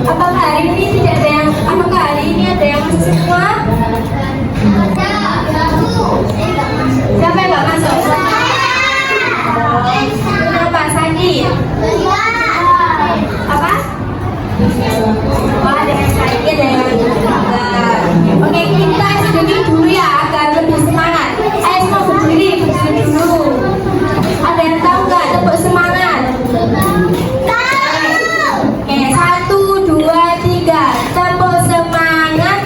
Apakah hari ini tidak ada yang? Apakah hari ini ada yang masuk semua? Siapa yang nggak masuk? Kenapa sakit? Apa? Oh, ada yang sakit, ada yang enggak. Oke, kita sedikit dulu ya agar lebih semangat. Ayo semua berdiri dulu. Ada yang tahu nggak tepuk semangat? Oke, 1, 2, 3, tepuk semangat.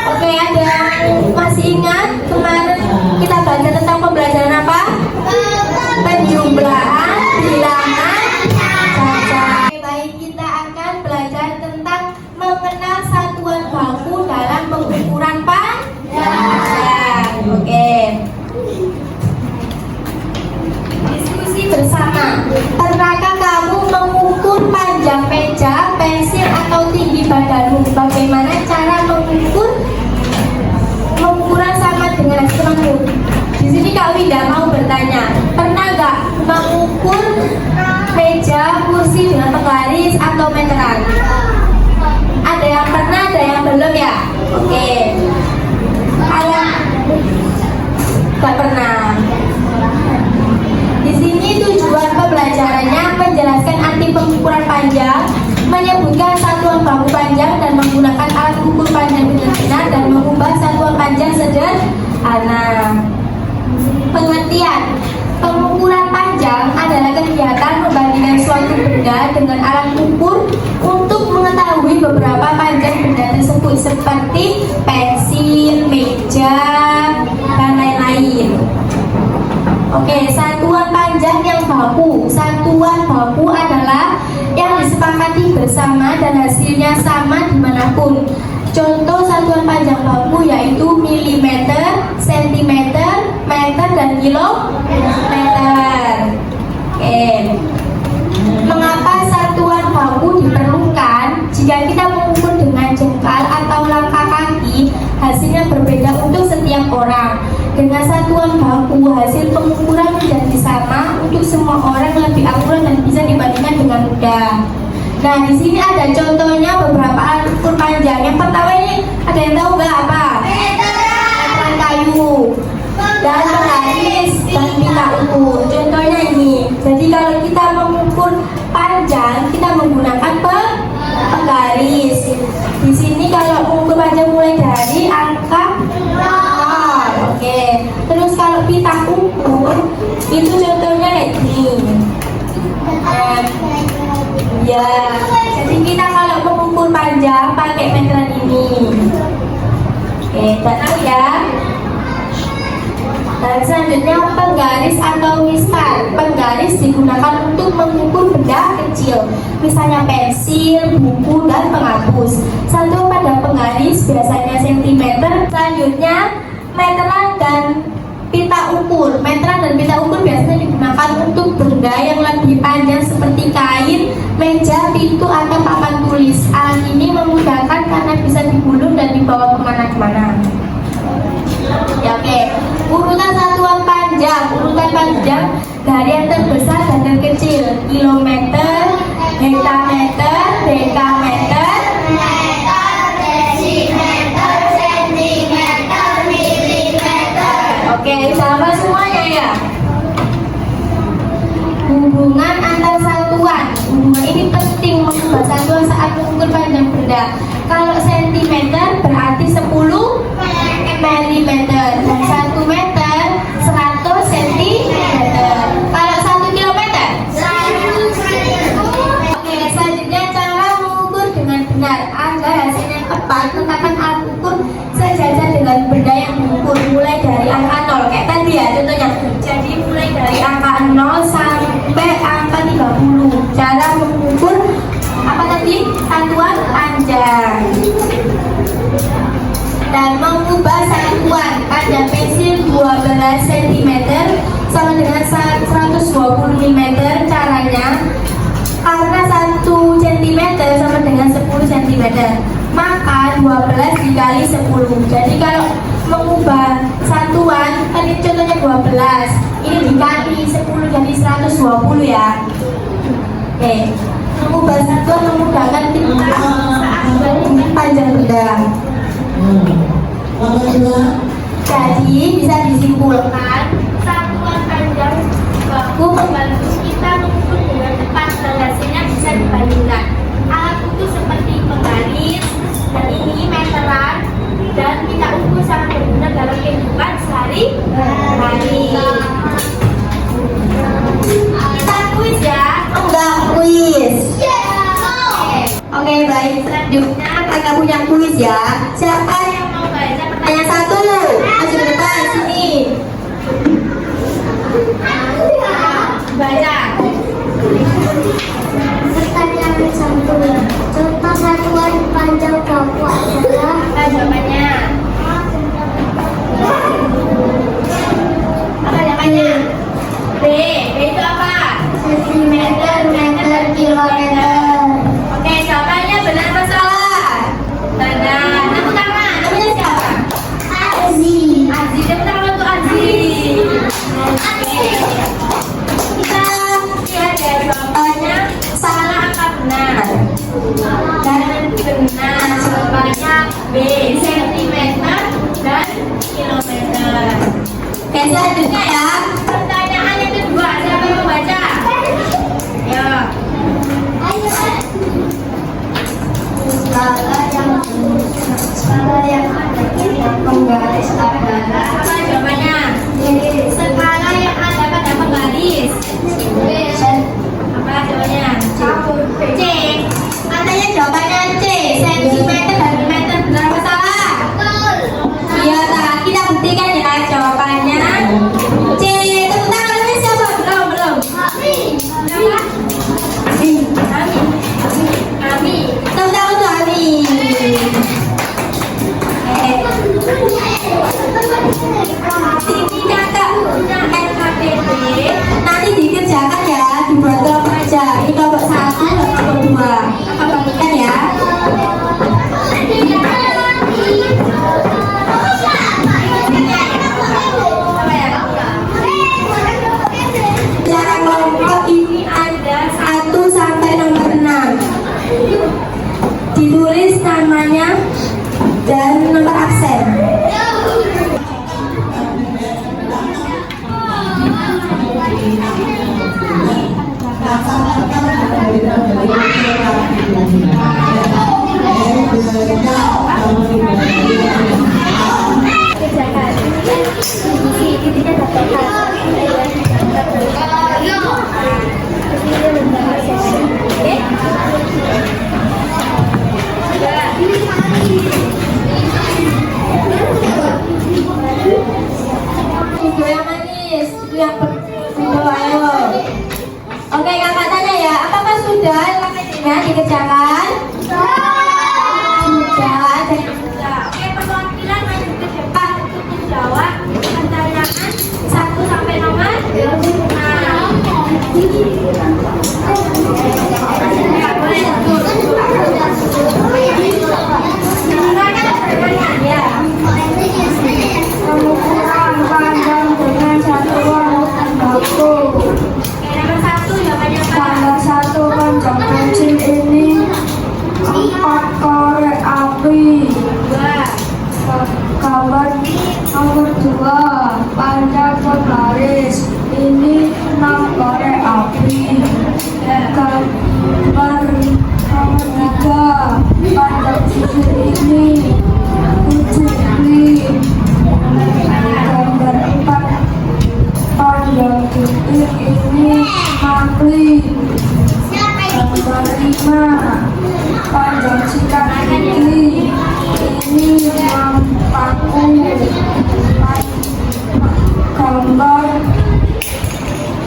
Oke, ada yang masih ingat kemarin kita baca tentang pembelajaran apa? Penjumlahan, bilangan, cacat. Baik, kita akan belajar tentang mengenal satuan baku dalam pengukuran panjang. Oke. Diskusi bersama. Pernahkah kamu mengukur panjang meja, pensil, atau tinggi badanmu? Bagaimana cara pengukuran sama dengan temanmu? Di sini Kak Winda mau bertanya, pernah nggak mengukur meja, kursi dengan penggaris atau meteran? Ada yang pernah, ada yang belum ya? Oke. Kalau nggak pernah. Di sini tujuan pembelajarannya menjelaskan arti pengukuran panjang, menyebutkan satuan baku panjang dan menggunakan alat ukur panjang dengan benar dan mengubah satuan panjang sederhana. Pengertian: pengukuran panjang adalah kegiatan membandingkan suatu benda dengan alat ukur untuk mengetahui beberapa panjang benda tersebut seperti pensil, meja, dan lain-lain. Oke, satuan panjang yang baku. Satuan baku adalah yang disepakati bersama dan hasilnya sama dimanapun. Contoh satuan panjang baku yaitu milimeter, sentimeter, meter, dan kilometer. Oke. Mengapa satuan baku diperlukan? Jika kita mengukur dengan jengkal atau langkah kaki, hasilnya berbeda untuk setiap orang. Dengan satuan baku, hasil pengukuran menjadi sama untuk semua orang, lebih akurat dan bisa dibandingkan dengan mudah. Nah, di sini ada contohnya beberapa alat ukur panjang. Yang pertama ini, ada yang tahu nggak apa? Meteran kayu dan penggaris dan pita ukur. Contohnya ini. Jadi kalau kita mengukur panjang, kita menggunakan penggaris. Di sini kalau mengukur panjang mulai dari angka 0. Oke. Terus kalau pita ukur itu contohnya kayak gini. Ya, jadi kita kalau mengukur panjang pakai meteran ini. Oke, tahu ya. Dan selanjutnya penggaris atau mistar. Penggaris digunakan untuk mengukur benda kecil, misalnya pensil, buku, dan penghapus. Satuan pada penggaris biasanya sentimeter. Selanjutnya meteran dan pita ukur. Meteran dan pita ukur biasanya digunakan untuk benda yang lebih panjang seperti kain, meja, pintu, atau papan tulis. Alat ini memudahkan karena bisa digulung dan dibawa kemana-mana. Ya, oke. Urutan satuan panjang. Urutan panjang dari yang terbesar dan terkecil: kilometer, hektameter, dekameter, meter, desimeter, sentimeter, milimeter. Oke, sama semuanya ya. Hubungan antar satuan. Hubungan ini penting mengubah satuan saat mengukur panjang benda. Kalau sentimeter berarti 10 milimeter dan 1 meter 100 sentimeter. Kalau 1 kilometer 100 cm. Oke, selanjutnya cara mengukur dengan benar agar hasilnya tepat. Letakkan alat ukur sejajar dengan benda yang diukur mulai dari angka 0 kayak tadi ya contohnya. Jadi mulai dari angka 0 sampai angka 30. Cara mengukur apa tadi? Satuan panjang. Dan mengubah satuan pada pensil 12 cm sama dengan 120 mm. Caranya, karena 1 cm sama dengan 10 cm, maka 12 dikali 10. Jadi kalau mengubah satuan, tadi contohnya 12, Ini dikali 10 jadi 120 ya. Oke, mengubah satuan memudahkan kita panjang benda. Jadi bisa disimpulkan satuan panjang baku membantu kita mengukur dengan tepat dan hasilnya bisa dibandingkan. Alat ukur seperti penggaris dan ini meteran dan kita ukur sangat berguna dalam kehidupan sehari-hari. Kita kuis ya? Enggak kuis. Oke, baik. Selanjutnya kita punya kuis ya. Siapa yang mau baca pertanyaan satu? Maju ke depan sini. Baca. Pertanyaan satu. Contoh satuan panjang baku adalah Apa jawabannya? Apa jawabannya? B. B itu apa? sentimeter, meter, kilometer. Oke, jawabannya benar atau salah? Benar. Tepuk tangan. Namanya siapa? Azi. Aziz. Tepuk tangan untuk Aziz. Oke. Kita lihat ya jawabannya salah apa benar? Dan benar. Jawabannya B. Sentimeter dan kilometer. Oke, selanjutnya ya. Pertanyaan yang kedua, siapa yang mau baca? Ya. Skala yang ada pada penggaris adalah Apa jawabannya? Skala yang ada pada penggaris. Apa jawabannya? C. Katanya jawabannya C. Sentimeter dan meter. Benar atau salah? Iya, tak. Kita buktikan ya jawabannya. C. Tepuk tangan namanya siapa? Belum. Siapa? Ami. Tepuk tangan untuk Ami. Sini kakak punya LKPD. Nanti dikerjakan ya, dibuat kelompok aja. Ini kelompok 1 dan kelompok 2. Kakak bagikan ya. Cara kelompok ini ada 1 sampai nomor 6. Ditulis namanya dan nomor absen. Video yang manis, itu yang ayo. Oke, kakak tanya ya, apakah sudah LKPD-nya dikerjakan? Sudah. Oke, perwakilan maju ke depan untuk menjawab pertanyaan 1 sampai nomor 6. Ya, boleh. Silakan bertanya ya. pengukuran panjang dengan satuan baku. Oke, nomor 1 jawabannya apa? Gambar satu panjang pensil ini 4 korek api. 2. Gambar nomor 2 panjang penggaris ini 6 korek api. Gambar nomor 3 panjang sisir ini 7 klik. Gambar 4 panjang titik ini 5 klik. Gambar 5 panjang sikat ini 6 paku. Gambar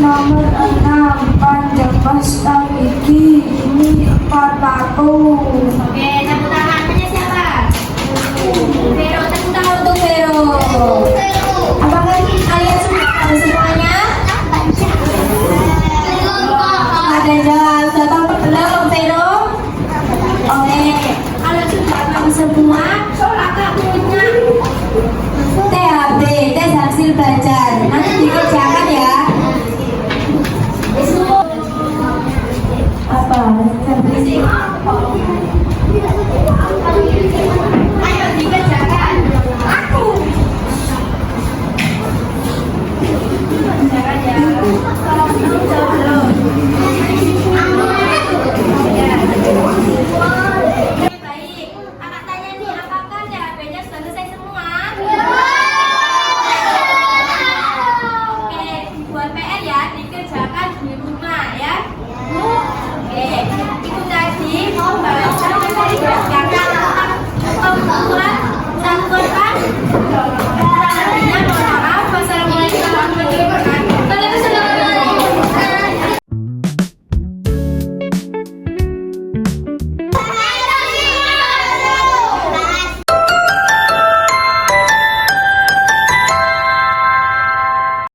nomor 6 panjang pasta gigi ini 4 paku. Oke,